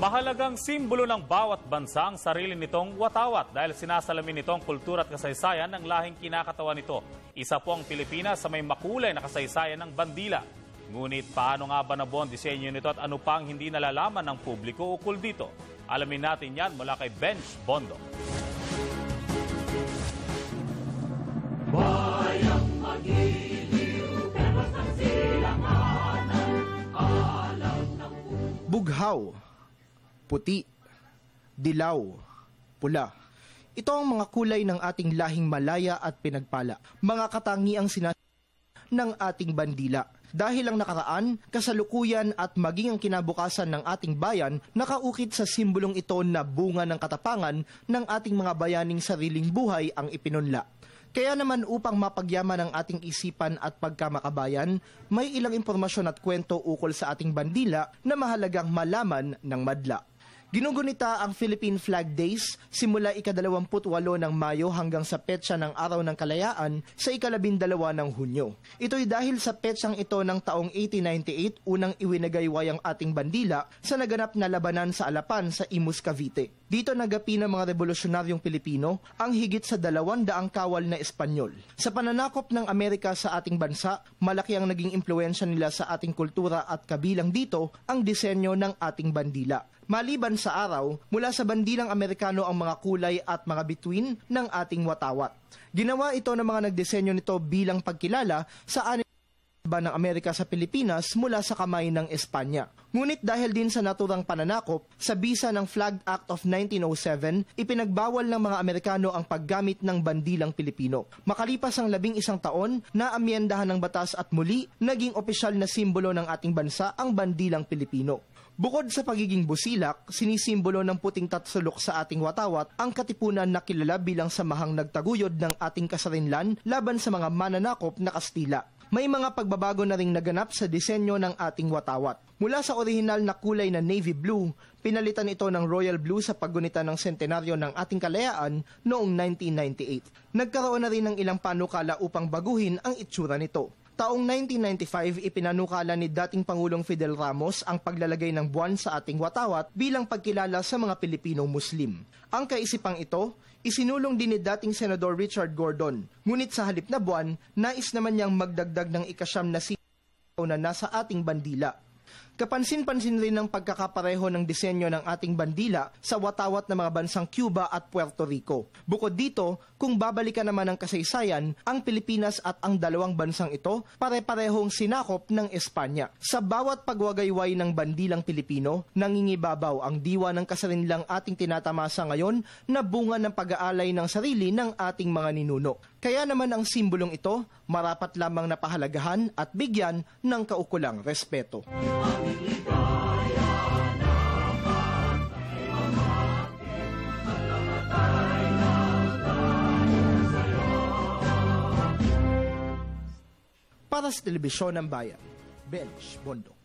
Mahalagang simbolo ng bawat bansa ang sarili nitong watawat dahil sinasalamin nito ang kultura at kasaysayan ng lahing kinakatawan nito. Isa po ang Pilipinas sa may makulay na kasaysayan ng bandila. Ngunit paano nga ba nabuo ang disenyo nito at ano pang hindi nalalaman ng publiko ukol dito? Alamin natin yan mula kay Benj Bondo. Bughaw, puti, dilaw, pula. Ito ang mga kulay ng ating lahing malaya at pinagpala. Mga katangiang ng ating bandila. Dahil ang nakaraan, kasalukuyan at maging ang kinabukasan ng ating bayan, nakaukit sa simbolong ito na bunga ng katapangan ng ating mga bayaning sariling buhay ang ipinunla. Kaya naman upang mapagyaman ang ating isipan at pagkamakabayan, may ilang impormasyon at kwento ukol sa ating bandila na mahalagang malaman ng madla. Ginugunita ang Philippine Flag Days simula ika-28 ng Mayo hanggang sa petsa ng Araw ng Kalayaan sa ika-12 ng Hunyo. Ito'y dahil sa petsang ito ng taong 1898 unang iwinagayway ang ating bandila sa naganap na labanan sa Alapan sa Imus, Cavite. Dito nagapi ng mga revolusyonaryong Pilipino ang higit sa 200 kawal na Espanyol. Sa pananakop ng Amerika sa ating bansa, malaki ang naging impluwensya nila sa ating kultura at kabilang dito ang disenyo ng ating bandila. Maliban sa araw, mula sa bandilang Amerikano ang mga kulay at mga bituin ng ating watawat. Ginawa ito ng mga nagdisenyo nito bilang pagkilala sa ng Amerika sa Pilipinas mula sa kamay ng Espanya. Ngunit dahil din sa naturang pananakop, sa bisa ng Flag Act of 1907, ipinagbawal ng mga Amerikano ang paggamit ng bandilang Pilipino. Makalipas ang 11 taon, naamyendahan ng batas at muli, naging opisyal na simbolo ng ating bansa ang bandilang Pilipino. Bukod sa pagiging busilak, sinisimbolo ng puting tatsulok sa ating watawat ang katipunan na kilala bilang samahang nagtaguyod ng ating kasarinlan laban sa mga mananakop na Kastila. May mga pagbabago na ring naganap sa disenyo ng ating watawat. Mula sa orihinal na kulay na navy blue, pinalitan ito ng royal blue sa paggunita ng sentenaryo ng ating kalayaan noong 1998. Nagkaroon na rin ng ilang panukala upang baguhin ang itsura nito. Taong 1995, ipinanukala ni dating Pangulong Fidel Ramos ang paglalagay ng buwan sa ating watawat bilang pagkilala sa mga Pilipinong Muslim. Ang kaisipang ito, isinulong din ni dating Senador Richard Gordon. Ngunit sa halip na buwan, nais naman niyang magdagdag ng ikasyam na na nasa ating bandila. Kapansin-pansin rin ang pagkakapareho ng disenyo ng ating bandila sa watawat ng mga bansang Cuba at Puerto Rico. Bukod dito, kung babalikan naman ang kasaysayan, ang Pilipinas at ang dalawang bansang ito pare-parehong sinakop ng Espanya. Sa bawat pagwagayway ng bandilang Pilipino, nangingibabaw ang diwa ng kasarinlang ating tinatamasa ngayon na bunga ng pag-aalay ng sarili ng ating mga ninuno. Kaya naman ang simbolong ito, marapat lamang na pahalagahan at bigyan ng kaukulang respeto. Para sa Telebisyon ng Bayan, Benj Bondo.